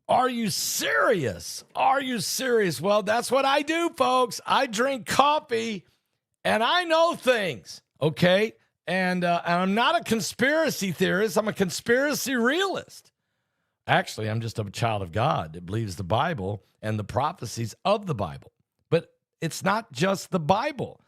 Are you serious? Are you serious? Well, that's what I do, folks. I drink coffee and I know things, okay? And I'm not a conspiracy theorist. I'm a conspiracy realist. Actually, I'm just a child of God that believes the Bible and the prophecies of the Bible. But it's not just the Bible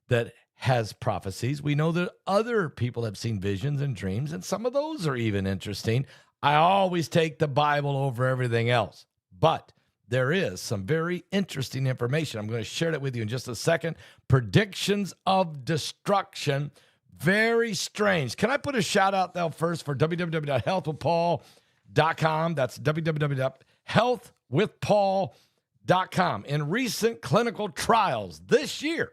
that has prophecies. We know that other people have seen visions and dreams, and some of those are even interesting. I always take the Bible over everything else. But there is some very interesting information. I'm going to share that with you in just a second. Predictions of destruction. Very strange. Can I put a shout out though first for www.healthwithpaul.com? That's www.healthwithpaul.com. In recent clinical trials this year,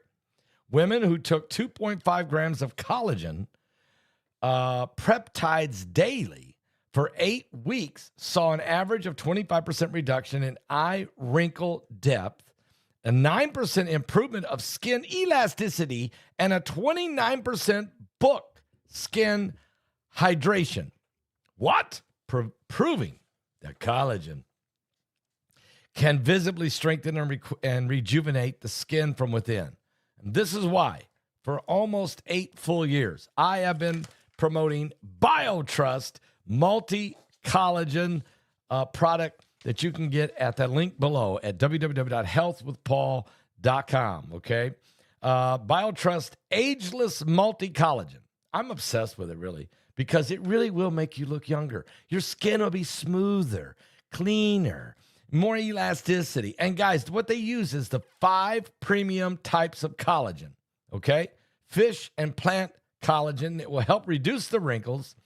women who took 2.5 grams of collagen peptides daily for 8 weeks saw an average of 25% reduction in eye wrinkle depth, a 9% improvement of skin elasticity, and a 29% book skin hydration. What? Proving that collagen can visibly strengthen and rejuvenate the skin from within. And this is why, for almost 8 full years, I have been promoting BioTrust multi-collagen product that you can get at the link below at www.healthwithpaul.com, okay? BioTrust Ageless Multi-Collagen. I'm obsessed with it, really, because it really will make you look younger. Your skin will be smoother, cleaner, more elasticity. And guys, what they use is the 5 premium types of collagen, okay? Fish and plant collagen. It will help reduce the wrinkles.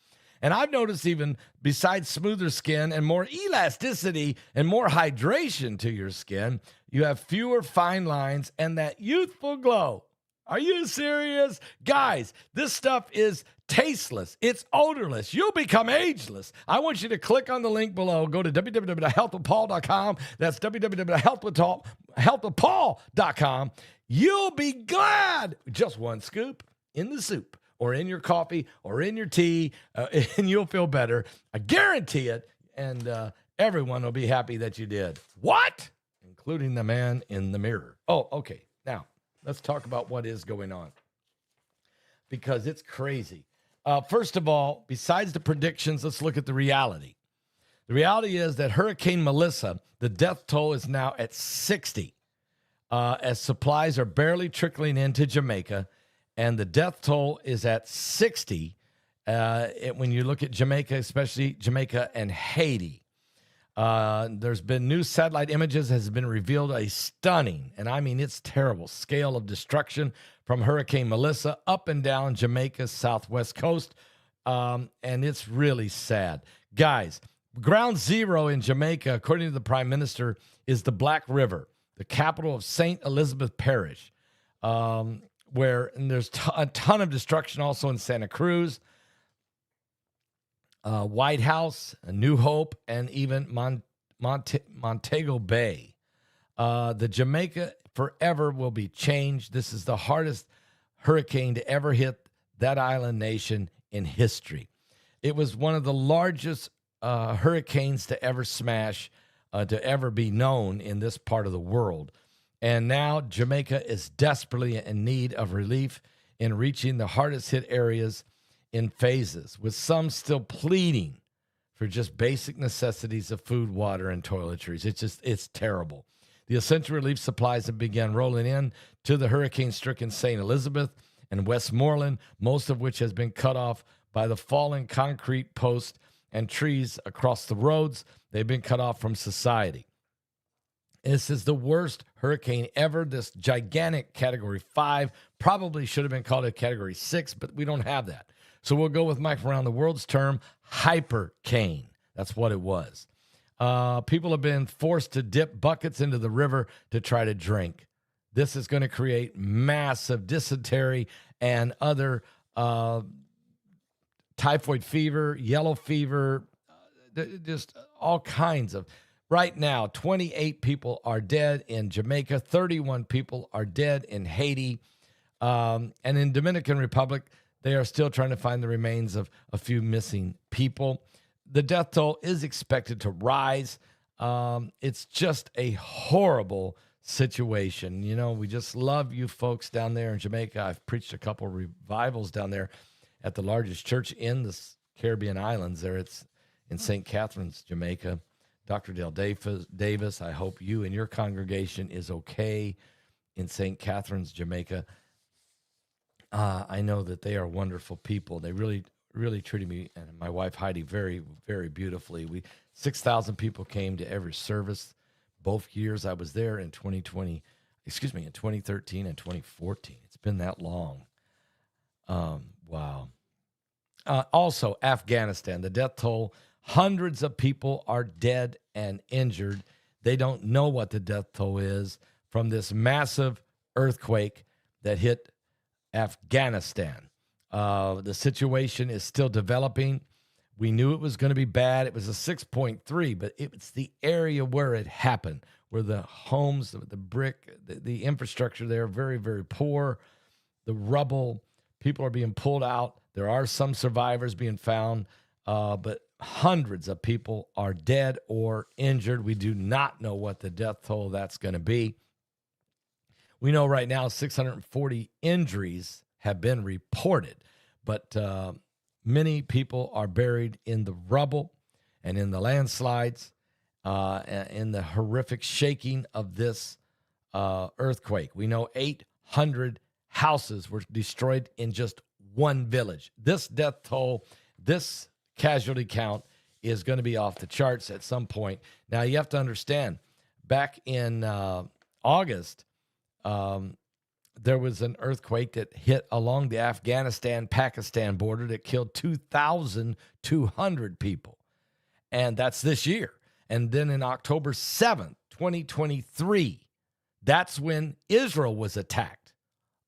And I've noticed even besides smoother skin and more elasticity and more hydration to your skin, you have fewer fine lines and that youthful glow. Are you serious? Guys, this stuff is tasteless. It's odorless. You'll become ageless. I want you to click on the link below. Go to www.healthwithpaul.com. That's www.healthwithpaul.com. You'll be glad. Just one scoop in the soup, or in your coffee, or in your tea, and you'll feel better. I guarantee it, and everyone will be happy that you did. What? Including the man in the mirror. Oh, okay. Now, let's talk about what is going on, because it's crazy. First of all, besides the predictions, let's look at the reality. The reality is that Hurricane Melissa, the death toll is now at 60, as supplies are barely trickling into Jamaica, and the death toll is at 60 when you look at Jamaica, especially Jamaica and Haiti. There's been new satellite images has been revealed a stunning, and I mean it's terrible, scale of destruction from Hurricane Melissa up and down Jamaica's southwest coast, and it's really sad. Guys, ground zero in Jamaica, according to the Prime Minister, is the Black River, the capital of St. Elizabeth Parish, where there's a ton of destruction also in Santa Cruz, White House, New Hope, and even Montego Bay. The Jamaica forever will be changed. This is the hardest hurricane to ever hit that island nation in history. It was one of the largest hurricanes to ever smash, to ever be known in this part of the world. And now Jamaica is desperately in need of relief in reaching the hardest hit areas in phases, with some still pleading for just basic necessities of food, water, and toiletries. It's terrible. The essential relief supplies have begun rolling in to the hurricane-stricken St. Elizabeth and Westmoreland, most of which has been cut off by the fallen concrete posts and trees across the roads. They've been cut off from society. This is the worst hurricane ever. This gigantic Category 5 probably should have been called a Category 6, but we don't have that. So we'll go with Mike around the world's term, hypercane. That's what it was. People have been forced to dip buckets into the river to try to drink. This is going to create massive dysentery and other typhoid fever, yellow fever, just all kinds of. Right now, 28 people are dead in Jamaica, 31 people are dead in Haiti, and in Dominican Republic, they are still trying to find the remains of a few missing people. The death toll is expected to rise It's just a horrible situation. You know, we just love you folks down there in Jamaica. I've preached a couple revivals down there at the largest church in the Caribbean islands there. It's in St. Catharines, Jamaica. Dr. Dale Davis, I hope you and your congregation is okay in St. Catharines, Jamaica. I know that they are wonderful people. They really treated me and my wife Heidi very, very beautifully. 6,000 people came to every service. Both years I was there in 2013 and 2014. It's been that long. Wow. Also, Afghanistan, the death toll, hundreds of people are dead and injured. They don't know what the death toll is from this massive earthquake that hit Afghanistan. The situation is still developing. We knew it was going to be bad. It was a 6.3, but it's the area where it happened, where the homes, the brick, the infrastructure there, very, very poor. The rubble, people are being pulled out. There are some survivors being found, but hundreds of people are dead or injured. We do not know what the death toll that's going to be. We know right now 640 injuries have been reported, but many people are buried in the rubble and in the landslides, in the horrific shaking of this earthquake. We know 800 houses were destroyed in just one village. This death toll, this casualty count is going to be off the charts at some point. Now, you have to understand, back in August, there was an earthquake that hit along the Afghanistan-Pakistan border that killed 2,200 people. And that's this year. And then in October 7th, 2023, that's when Israel was attacked.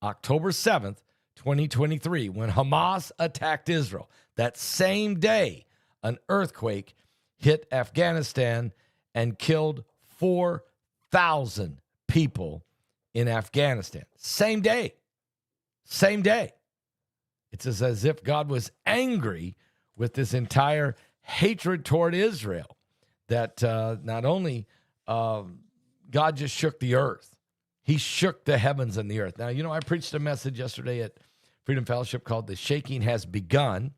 October 7th, 2023, when Hamas attacked Israel. That same day, an earthquake hit Afghanistan and killed 4,000 people in Afghanistan. Same day. It's as if God was angry with this entire hatred toward Israel, that not only God just shook the earth, he shook the heavens and the earth. Now, I preached a message yesterday at Freedom Fellowship called The Shaking Has Begun,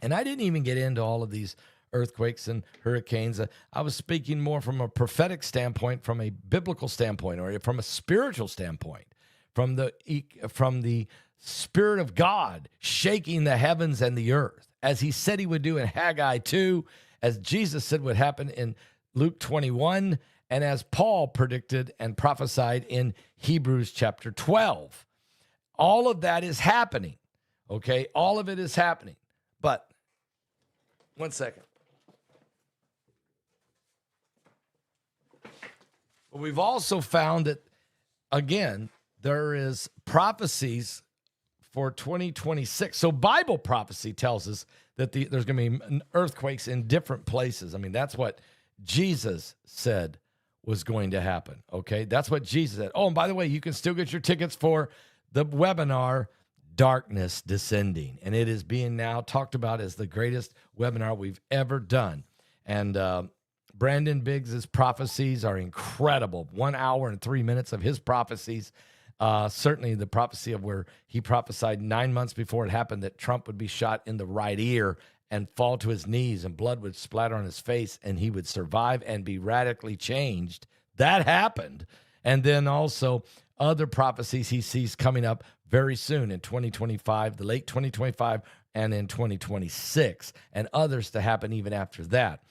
and I didn't even get into all of these earthquakes and hurricanes. I was speaking more from a prophetic standpoint, from a biblical standpoint, or from a spiritual standpoint, from the Spirit of God shaking the heavens and the earth, as he said he would do in Haggai 2, as Jesus said would happen in Luke 21, and as Paul predicted and prophesied in Hebrews chapter 12. All of that is happening, okay? All of it is happening. But, one second. But we've also found that, again, there is prophecies for 2026. So Bible prophecy tells us that there's going to be earthquakes in different places. I mean, that's what Jesus said was going to happen, okay? That's what Jesus said. Oh, and by the way, you can still get your tickets for the webinar, Darkness Descending. And it is being now talked about as the greatest webinar we've ever done. And Brandon Biggs' prophecies are incredible. 1 hour and 3 minutes of his prophecies. Certainly the prophecy of where he prophesied 9 months before it happened that Trump would be shot in the right ear and fall to his knees and blood would splatter on his face and he would survive and be radically changed. That happened. And then also other prophecies he sees coming up very soon in 2025, the late 2025, and in 2026, and others to happen even after that.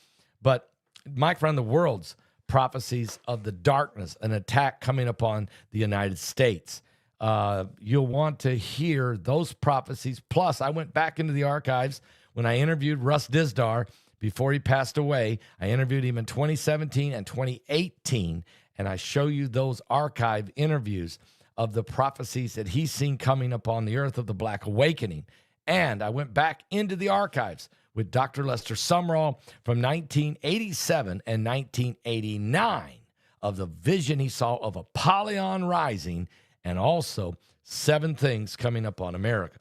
But Mike around the world's prophecies of the darkness, an attack coming upon the United States. You'll want to hear those prophecies. Plus, I went back into the archives when I interviewed Russ Dizdar before he passed away. I interviewed him in 2017 and 2018, and I show you those archive interviews of the prophecies that he's seen coming upon the earth of the Black Awakening. And I went back into the archives with Dr. Lester Sumrall from 1987 and 1989 of the vision he saw of Apollyon rising and also 7 things coming upon America,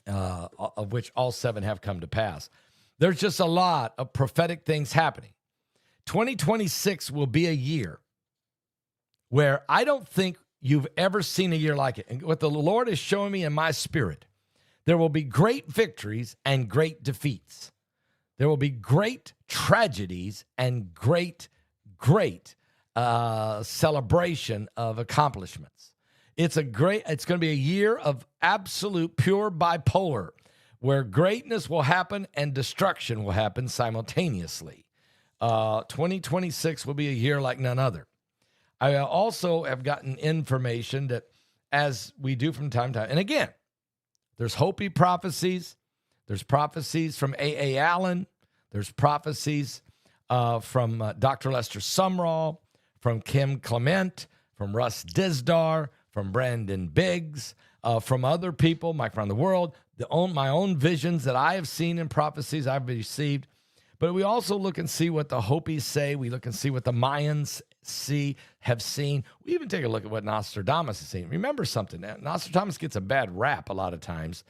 of which all 7 have come to pass. There's just a lot of prophetic things happening. 2026 will be a year where I don't think you've ever seen a year like it. And what the Lord is showing me in my spirit, there will be great victories and great defeats. There will be great tragedies and great celebration of accomplishments. It's going to be a year of absolute pure bipolar, where greatness will happen and destruction will happen simultaneously. 2026 will be a year like none other. I also have gotten information that, as we do from time to time, and again, there's Hopi prophecies, there's prophecies from A.A. Allen, there's prophecies from Dr. Lester Sumrall, from Kim Clement, from Russ Dizdar, from Brandon Biggs, from other people, Mike around the world, my own visions that I have seen in prophecies I've received. But we also look and see what the Hopis say. We look and see what the Mayans have seen. We even take a look at what Nostradamus has seen. Remember something, Nostradamus gets a bad rap a lot of times.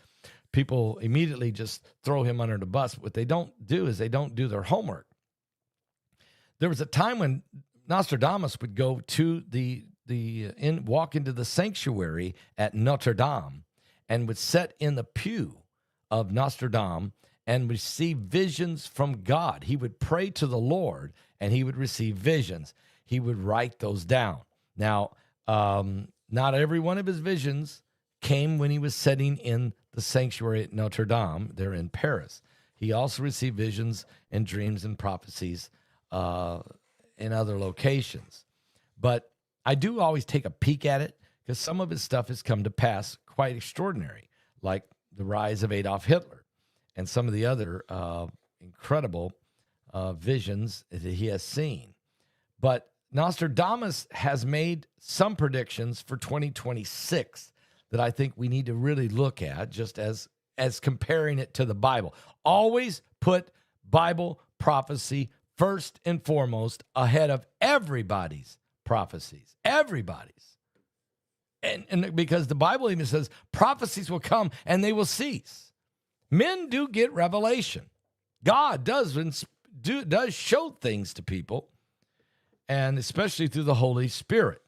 People immediately just throw him under the bus. What they don't do is they don't do their homework. There was a time when Nostradamus would go to walk into the sanctuary at Notre Dame and would sit in the pew of Nostradamus and receive visions from God. He would pray to the Lord and he would receive visions. He would write those down. Now, not every one of his visions came when he was sitting in the sanctuary at Notre Dame there in Paris. He also received visions and dreams and prophecies in other locations. But I do always take a peek at it because some of his stuff has come to pass quite extraordinary, like the rise of Adolf Hitler and some of the other incredible visions that he has seen. But Nostradamus has made some predictions for 2026 that I think we need to really look at, just as comparing it to the Bible. Always put Bible prophecy first and foremost ahead of everybody's prophecies. Everybody's. And because the Bible even says prophecies will come and they will cease. Men do get revelation. God does show things to people, and especially through the Holy Spirit.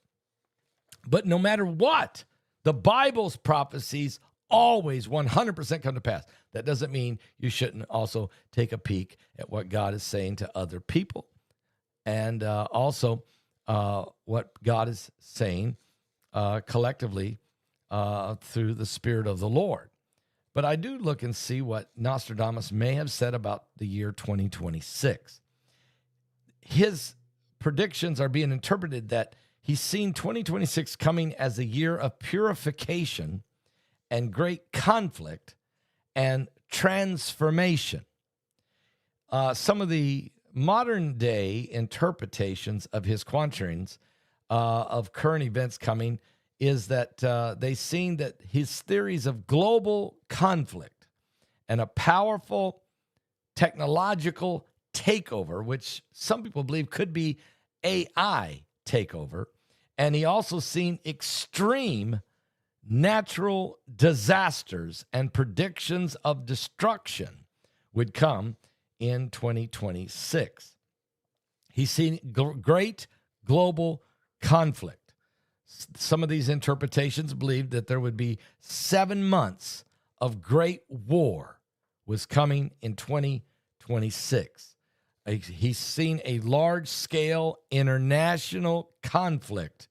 But no matter what, the Bible's prophecies always 100% come to pass. That doesn't mean you shouldn't also take a peek at what God is saying to other people, and also what God is saying collectively through the Spirit of the Lord. But I do look and see what Nostradamus may have said about the year 2026. His predictions are being interpreted that he's seen 2026 coming as a year of purification and great conflict and transformation. Some of the modern day interpretations of his quatrains of current events coming is that they've seen that his theories of global conflict and a powerful technological takeover, which some people believe could be AI takeover, and he also seen extreme natural disasters and predictions of destruction would come in 2026. He's seen great global conflict. Some of these interpretations believe that there would be 7 months of great war was coming in 2026. He's seen a large-scale international conflict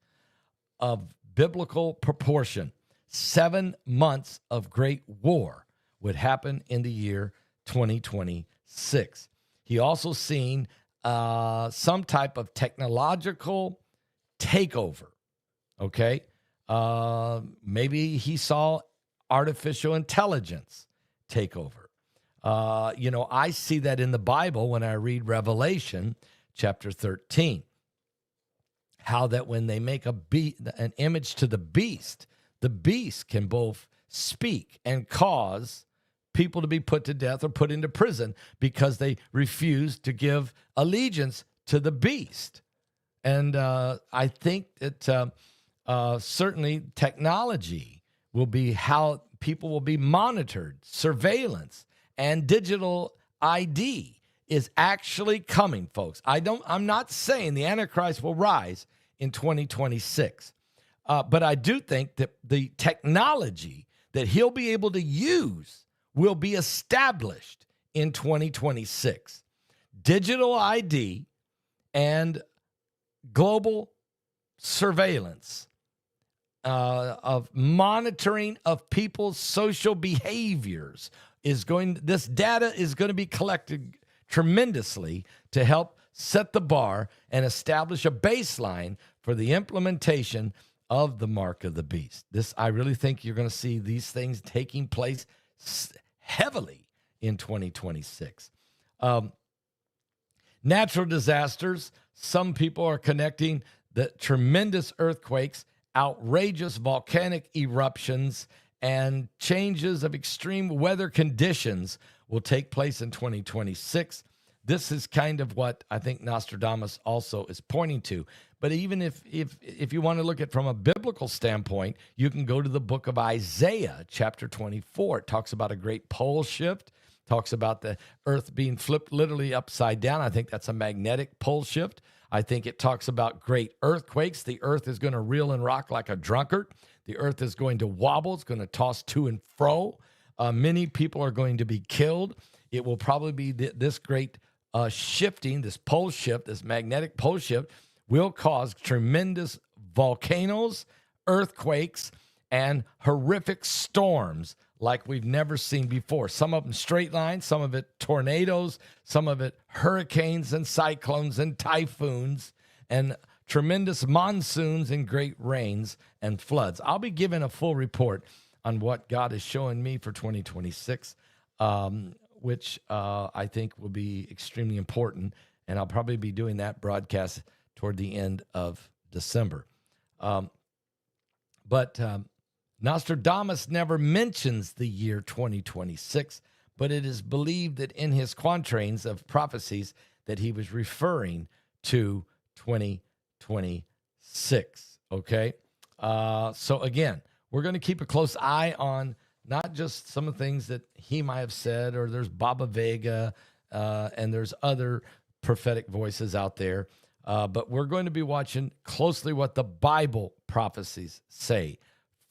of biblical proportion. 7 months of great war would happen in the year 2026. He also seen some type of technological takeover. Okay, maybe he saw artificial intelligence take over. I see that in the Bible when I read Revelation chapter 13. How that when they make an image to the beast can both speak and cause people to be put to death or put into prison because they refuse to give allegiance to the beast. And I think that certainly technology will be how people will be monitored, surveillance, and digital ID is actually coming, folks. I'm not saying the Antichrist will rise in 2026. But I do think that the technology that he'll be able to use will be established in 2026. Digital ID and global surveillance of monitoring of people's social behaviors this data is going to be collected tremendously to help set the bar and establish a baseline for the implementation of the mark of the beast. I really think you're going to see these things taking place heavily in 2026. Natural disasters. Some people are connecting the tremendous earthquakes, outrageous volcanic eruptions, and changes of extreme weather conditions will take place in 2026. This is kind of what I think Nostradamus also is pointing to. But even if you want to look at it from a biblical standpoint, you can go to the book of Isaiah, chapter 24. It talks about a great pole shift, talks about the earth being flipped literally upside down. I think that's a magnetic pole shift. I think it talks about great earthquakes. The earth is going to reel and rock like a drunkard. The earth is going to wobble. It's going to toss to and fro. Many people are going to be killed. It will probably be this great shifting, this pole shift, this magnetic pole shift will cause tremendous volcanoes, earthquakes, and horrific storms like we've never seen before. Some of them straight lines, some of it tornadoes, some of it hurricanes and cyclones and typhoons, and tremendous monsoons and great rains and floods. I'll be giving a full report on what God is showing me for 2026, which I think will be extremely important, and I'll probably be doing that broadcast toward the end of December. But Nostradamus never mentions the year 2026, but it is believed that in his quatrains of prophecies that he was referring to 2026, okay? So again, we're going to keep a close eye on not just some of the things that he might have said, or there's Baba Vega, and there's other prophetic voices out there, but we're going to be watching closely what the Bible prophecies say.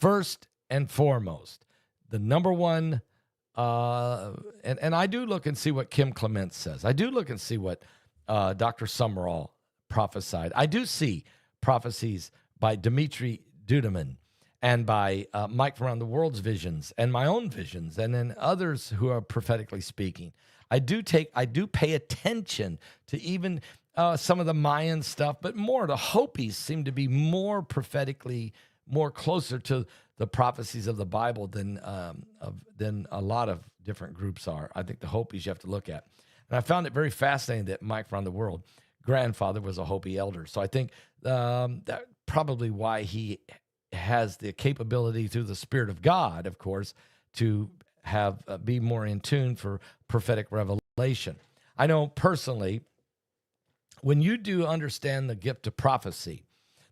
First and foremost, the number one, and I do look and see what Kim Clement says. I do look and see what Dr. Summerall prophesied. I do see prophecies by Dimitri Duduman and by Mike from Around the World's visions and my own visions, and then others who are prophetically speaking. I do pay attention to even some of the Mayan stuff, but more the Hopis seem to be more prophetically, more closer to the prophecies of the Bible than a lot of different groups are. I think the Hopis you have to look at. And I found it very fascinating that Mike from Around the World grandfather was a Hopi elder. So I think that probably why he has the capability through the Spirit of God, of course, to have be more in tune for prophetic revelation. I know personally, when you do understand the gift of prophecy,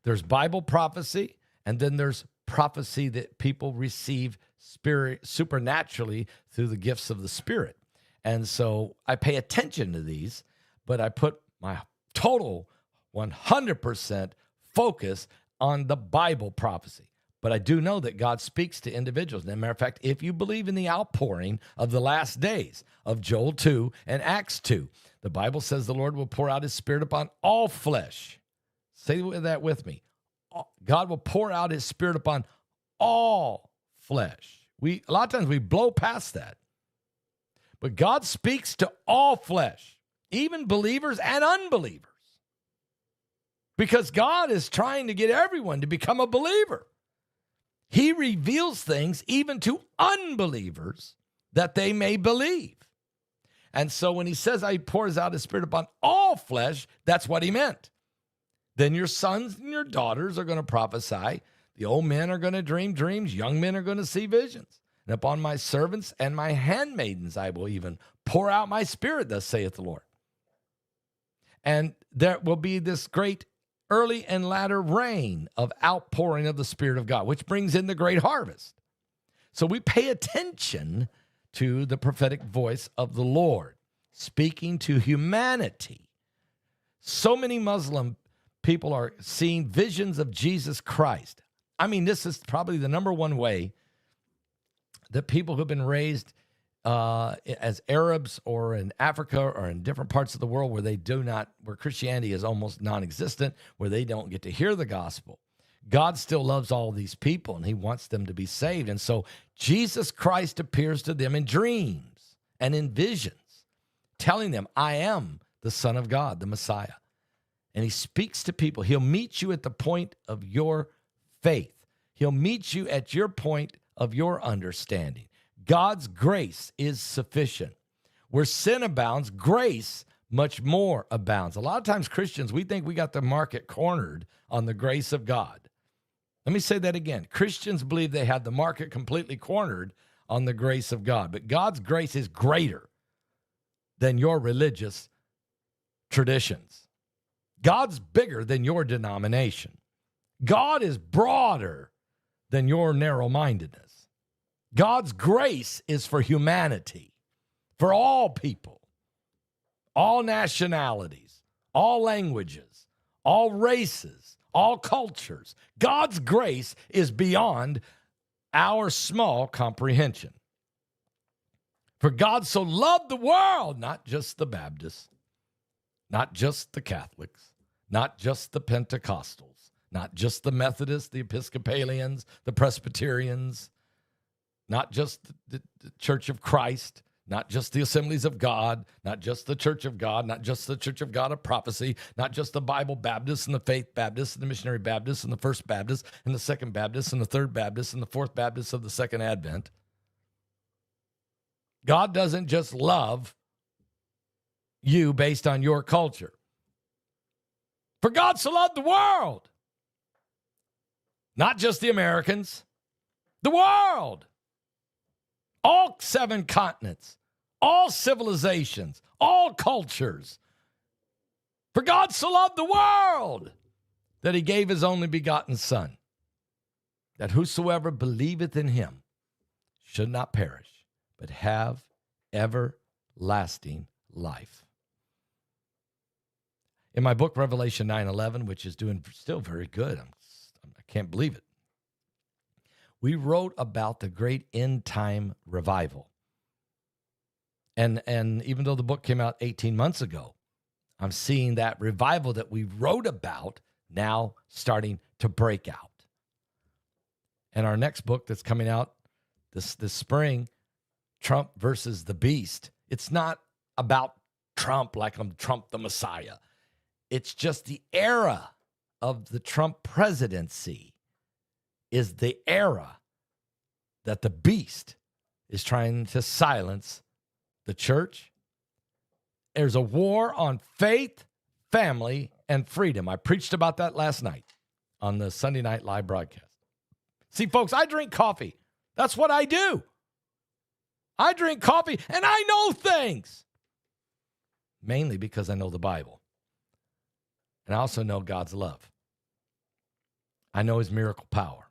there's Bible prophecy, and then there's prophecy that people receive supernaturally through the gifts of the Spirit. And so I pay attention to these, but I put my total 100% focus on the Bible prophecy. But I do know that God speaks to individuals. As a matter of fact, if you believe in the outpouring of the last days of Joel 2 and Acts 2, the Bible says the Lord will pour out his Spirit upon all flesh. Say that with me. God will pour out his Spirit upon all flesh. A lot of times we blow past that. But God speaks to all flesh, even believers and unbelievers. Because God is trying to get everyone to become a believer. He reveals things even to unbelievers that they may believe. And so when he says he pours out his Spirit upon all flesh, that's what he meant. Then your sons and your daughters are going to prophesy. The old men are going to dream dreams. Young men are going to see visions. And upon my servants and my handmaidens I will even pour out my Spirit, thus saith the Lord. And there will be this great early and latter rain of outpouring of the Spirit of God, which brings in the great harvest. So we pay attention to the prophetic voice of the Lord. speaking to humanity. So many Muslim people are seeing visions of Jesus Christ. I mean, this is probably the number one way that people who've been raised as Arabs or in Africa or in different parts of the world where Christianity is almost non-existent, where they don't get to hear the gospel. God still loves all these people, and he wants them to be saved. And so Jesus Christ appears to them in dreams and in visions, telling them, I am the Son of God, the Messiah. And he speaks to people. He'll meet you at the point of your faith. He'll meet you at your point of your understanding. God's grace is sufficient. Where sin abounds, grace much more abounds. A lot of times Christians, we think we got the market cornered on the grace of God. Let me say that again. Christians believe they have the market completely cornered on the grace of God. But God's grace is greater than your religious traditions. God's bigger than your denomination. God is broader than your narrow-mindedness. God's grace is for humanity, for all people, all nationalities, all languages, all races, all cultures. God's grace is beyond our small comprehension. For God so loved the world, not just the Baptists, not just the Catholics, not just the Pentecostals, not just the Methodists, the Episcopalians, the Presbyterians, not just the Church of Christ, not just the Assemblies of God, not just the Church of God, not just the Church of God of Prophecy, not just the Bible Baptists and the Faith Baptists and the Missionary Baptists and the First Baptists and the Second Baptists and the Third Baptists and the Fourth Baptists of the Second Advent. God doesn't just love you based on your culture. For God so loved the world, not just the Americans, the world. All 7 continents, all civilizations, all cultures. For God so loved the world that he gave his only begotten Son, that whosoever believeth in him should not perish, but have everlasting life. In my book, Revelation 9:11, which is doing still very good, I can't believe it. We wrote about the great end time revival. And even though the book came out 18 months ago, I'm seeing that revival that we wrote about now starting to break out. And our next book that's coming out this spring, Trump versus the Beast, it's not about Trump like I'm Trump the Messiah. It's just the era of the Trump presidency is the era that the beast is trying to silence the church. There's a war on faith, family, and freedom. I preached about that last night on the Sunday Night Live broadcast. See, folks, I drink coffee. That's what I do. I drink coffee, and I know things. Mainly because I know the Bible. And I also know God's love. I know his miracle power.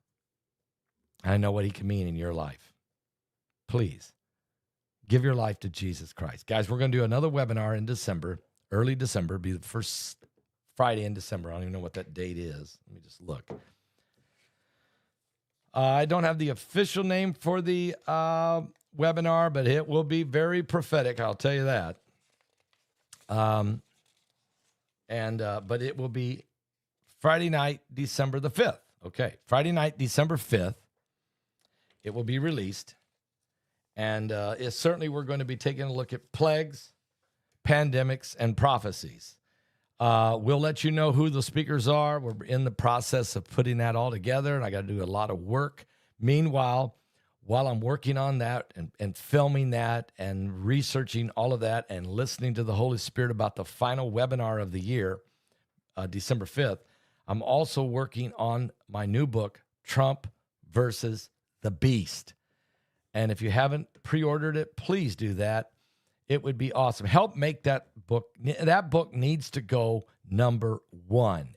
I know what he can mean in your life. Please, give your life to Jesus Christ. Guys, we're going to do another webinar in December, early December, be the first Friday in December. I don't even know what that date is. Let me just look. I don't have the official name for the webinar, but it will be very prophetic, I'll tell you that. But it will be Friday night, December the 5th. Okay, Friday night, December 5th. It will be released. And it's certainly we're going to be taking a look at plagues, pandemics, and prophecies. We'll let you know who the speakers are. We're in the process of putting that all together, and I got to do a lot of work. Meanwhile, while I'm working on that and filming that and researching all of that and listening to the Holy Spirit about the final webinar of the year, December 5th, I'm also working on my new book, Trump versus the Beast. And if you haven't pre-ordered it, please do that. It would be awesome. Help make that book. That book needs to go number 1.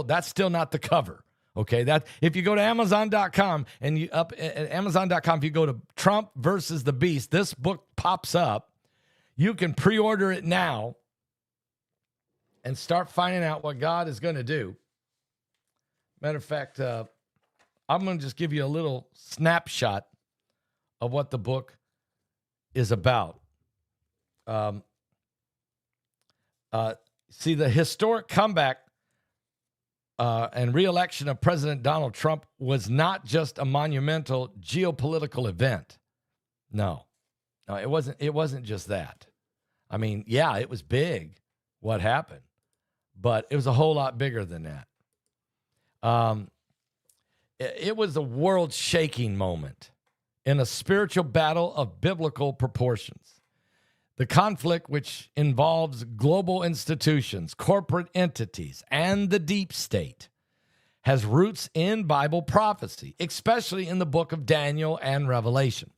That's still not the cover. Okay, that if you go to Amazon.com and you up at Amazon.com, if you go to Trump versus the Beast, this book pops up. You can pre-order it now and start finding out what God is going to do. Matter of fact, I'm going to just give you a little snapshot of what the book is about. See, the historic comeback and re-election of President Donald Trump was not just a monumental geopolitical event. No, it wasn't. It wasn't just that. I mean, yeah, it was big what happened, but it was a whole lot bigger than that. It was a world-shaking moment in a spiritual battle of biblical proportions. The conflict, which involves global institutions, corporate entities, and the deep state, has roots in Bible prophecy, especially in the book of Daniel and Revelation.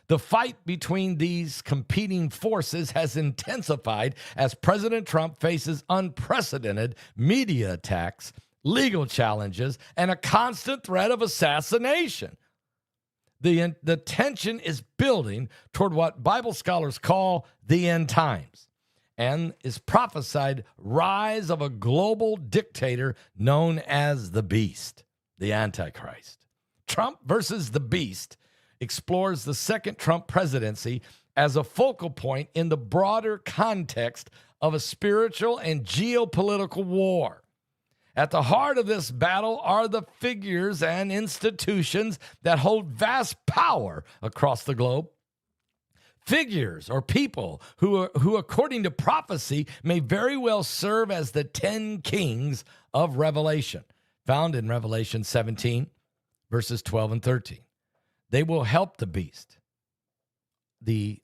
The fight between these competing forces has intensified as President Trump faces unprecedented media attacks, legal challenges, and a constant threat of assassination. The tension is building toward what Bible scholars call the end times and is prophesied rise of a global dictator known as the Beast, the Antichrist. Trump versus the Beast explores the second Trump presidency as a focal point in the broader context of a spiritual and geopolitical war. At the heart of this battle are the figures and institutions that hold vast power across the globe. Figures or people who, according to prophecy, may very well serve as the 10 kings of Revelation, found in Revelation 17, verses 12 and 13. They will help the beast,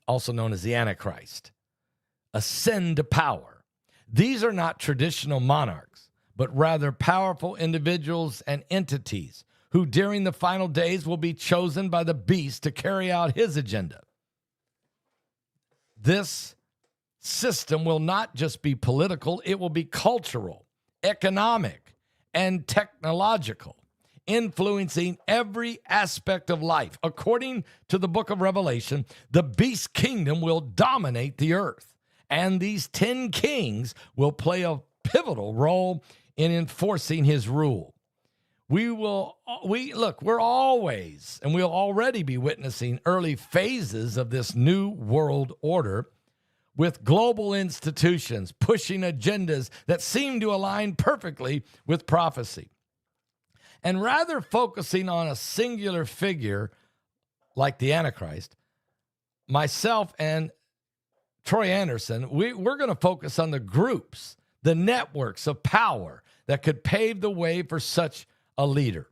also known as the Antichrist, ascend to power. These are not traditional monarchs, but rather powerful individuals and entities who during the final days will be chosen by the beast to carry out his agenda. This system will not just be political, it will be cultural, economic, and technological, influencing every aspect of life. According to the book of Revelation, the beast kingdom will dominate the earth, and these 10 kings will play a pivotal role in enforcing his rule. We're always, and we'll already be witnessing early phases of this new world order with global institutions pushing agendas that seem to align perfectly with prophecy. And rather focusing on a singular figure like the Antichrist, myself and Troy Anderson, we're going to focus on the groups, the networks of power that could pave the way for such a leader.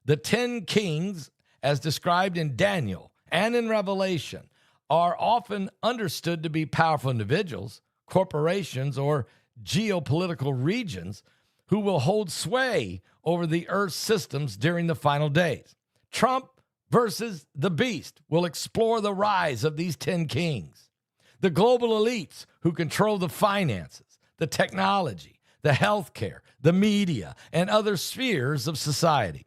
The 10 kings, as described in Daniel and in Revelation, are often understood to be powerful individuals, corporations, or geopolitical regions who will hold sway over the earth's systems during the final days. Trump versus the beast will explore the rise of these 10 kings, the global elites who control the finances, the technology, the healthcare, the media, and other spheres of society,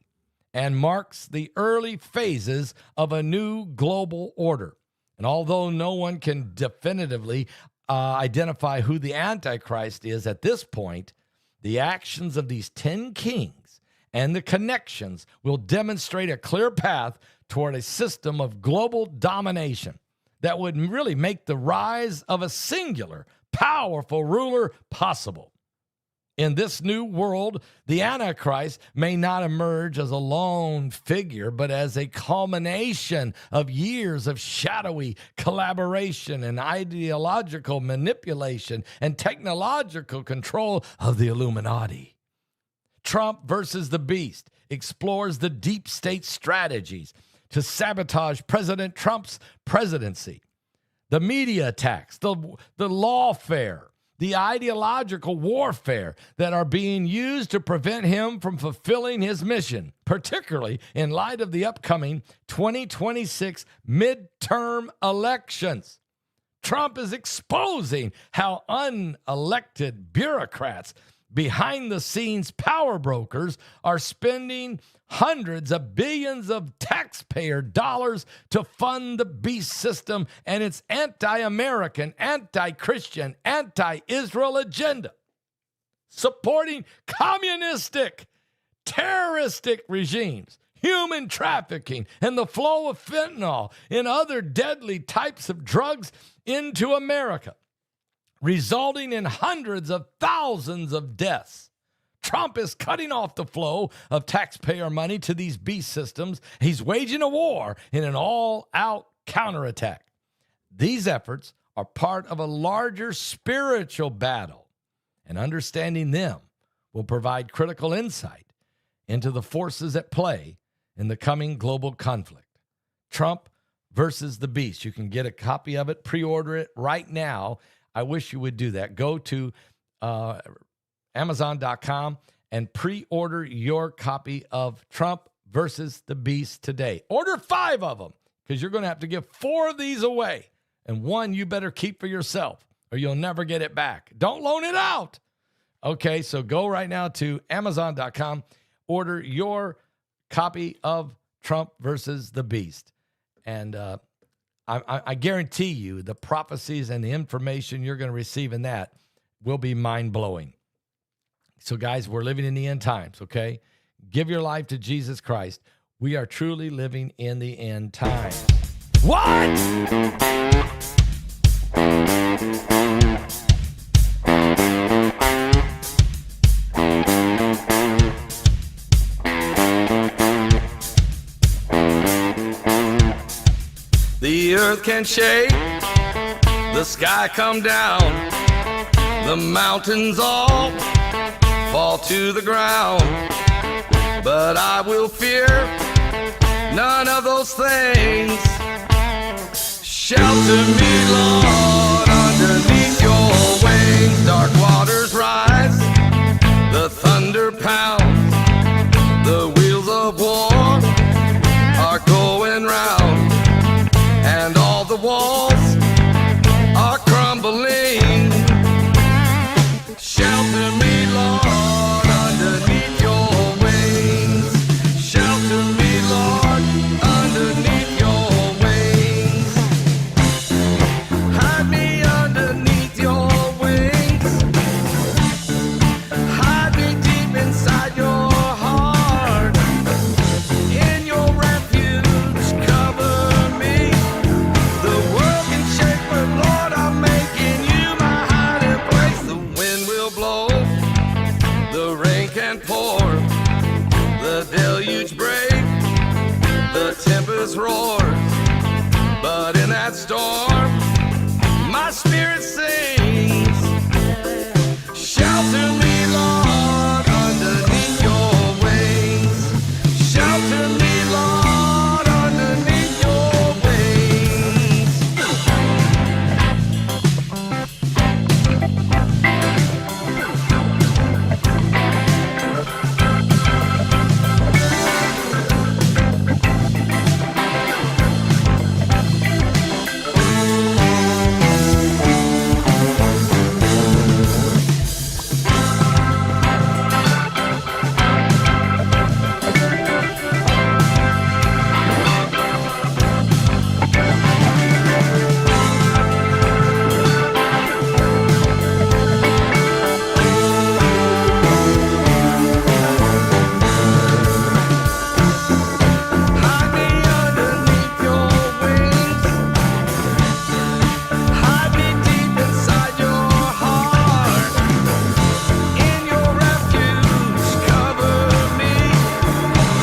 and marks the early phases of a new global order. And although no one can definitively identify who the Antichrist is at this point, the actions of these 10 kings and the connections will demonstrate a clear path toward a system of global domination that would really make the rise of a singular, powerful ruler possible. In this new world, the Antichrist may not emerge as a lone figure, but as a culmination of years of shadowy collaboration and ideological manipulation and technological control of the Illuminati. Trump versus the Beast explores the deep state strategies to sabotage President Trump's presidency, the media attacks, the lawfare, the ideological warfare that are being used to prevent him from fulfilling his mission, particularly in light of the upcoming 2026 midterm elections. Trump is exposing how unelected bureaucrats behind the scenes power brokers are spending hundreds of billions of taxpayer dollars to fund the beast system and its anti-American, anti-Christian, anti-Israel agenda, supporting communistic, terroristic regimes, human trafficking, and the flow of fentanyl and other deadly types of drugs into America, resulting in hundreds of thousands of deaths. Trump is cutting off the flow of taxpayer money to these beast systems. He's waging a war in an all-out counterattack. These efforts are part of a larger spiritual battle, and understanding them will provide critical insight into the forces at play in the coming global conflict. Trump versus the beast. You can get a copy of it, pre-order it right now. I wish you would do that. Go to Amazon.com and pre-order your copy of Trump versus the Beast today. Order 5 of them because you're going to have to give 4 of these away. And 1 you better keep for yourself or you'll never get it back. Don't loan it out. Okay, so go right now to Amazon.com. Order your copy of Trump versus the Beast. And I guarantee you the prophecies and the information you're going to receive in that will be mind-blowing. So, guys, we're living in the end times, okay? Give your life to Jesus Christ. We are truly living in the end times. What? The earth can shake, the sky come down, the mountains all fall to the ground, but I will fear none of those things. Shelter me, Lord, underneath your wings. Dark waters rise, the thunder pounds, the wheels of war are going round, and all the walls are crumbling. Shelter me, Lord, underneath your wings. Shelter me, Lord, underneath your wings. Hide me underneath your wings. Hide me deep inside your heart. In your refuge, cover me. The world can shake, but Lord, I'm making you my hiding place. The wind will blow, the rain can pour, the deluge break, the tempest roars. But in that storm, my spirit sings. Shelter me, Lord, underneath your wings. Shelter me, Lord, underneath your wings. Hide me underneath your wings. Hide me deep inside your heart. In your refuge, cover me.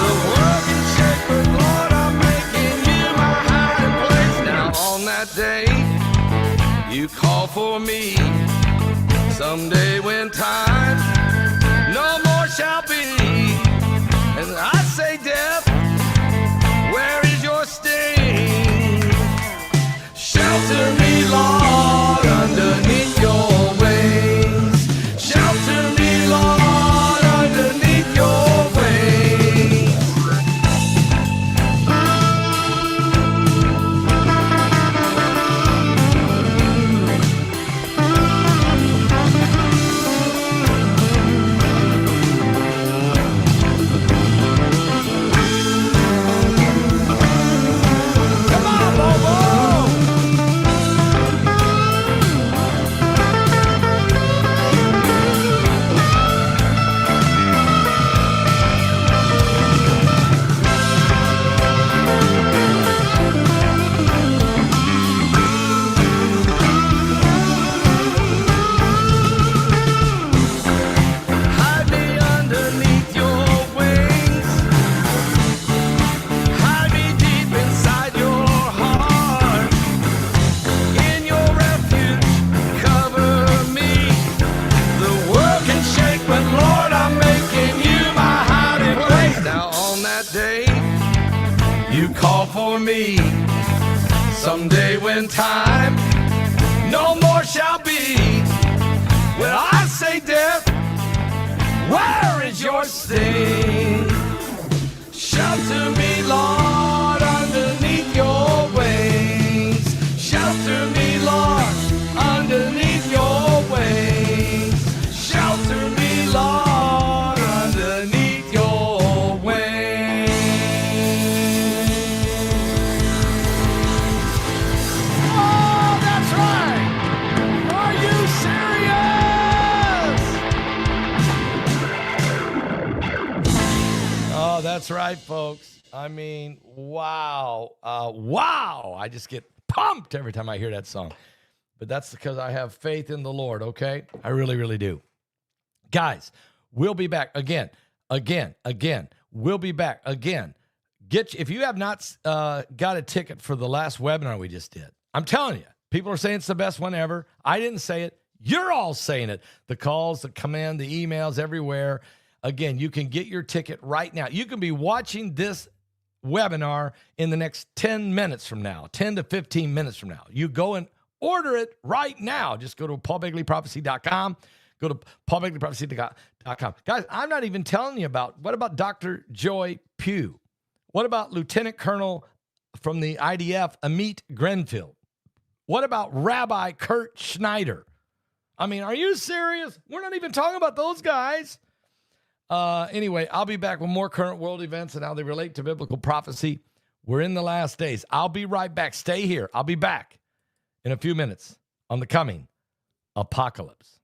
The world can shake, but Lord, I'm making you my hiding place. Now on that day, you call for me. Someday when time no more shall be, and I say, death, where is your sting? Shelter me, Lord, underneath your wings. Shelter me, Lord, underneath your wings. for me. Someday when time no more shall be, when I say death, where is your sting? Shelter me, Lord, underneath your wings. Shelter me, Lord, underneath your wings. Shelter me, Lord, underneath your wings. Oh, that's right. Are you serious? Oh, that's right, folks. I mean, wow. Wow. I just get pumped every time I hear that song. But that's because I have faith in the Lord, okay? I really, really do. Guys, we'll be back again. We'll be back again. If you have not got a ticket for the last webinar we just did, I'm telling you, people are saying it's the best one ever. I didn't say it. You're all saying it. The calls, the command, the emails, everywhere. Again, you can get your ticket right now. You can be watching this webinar in the next 10 minutes from now, 10 to 15 minutes from now. You go and order it right now. Just go to paulbegleyprophecy.com. Go to paulbegleyprophecy.com. Guys, I'm not even telling you what about Dr. Joy Pugh? What about Lieutenant Colonel from the IDF, Amit Grenfell? What about Rabbi Kurt Schneider? I mean, are you serious? We're not even talking about those guys. Anyway, I'll be back with more current world events and how they relate to biblical prophecy. We're in the last days. I'll be right back. Stay here. I'll be back in a few minutes on the coming apocalypse.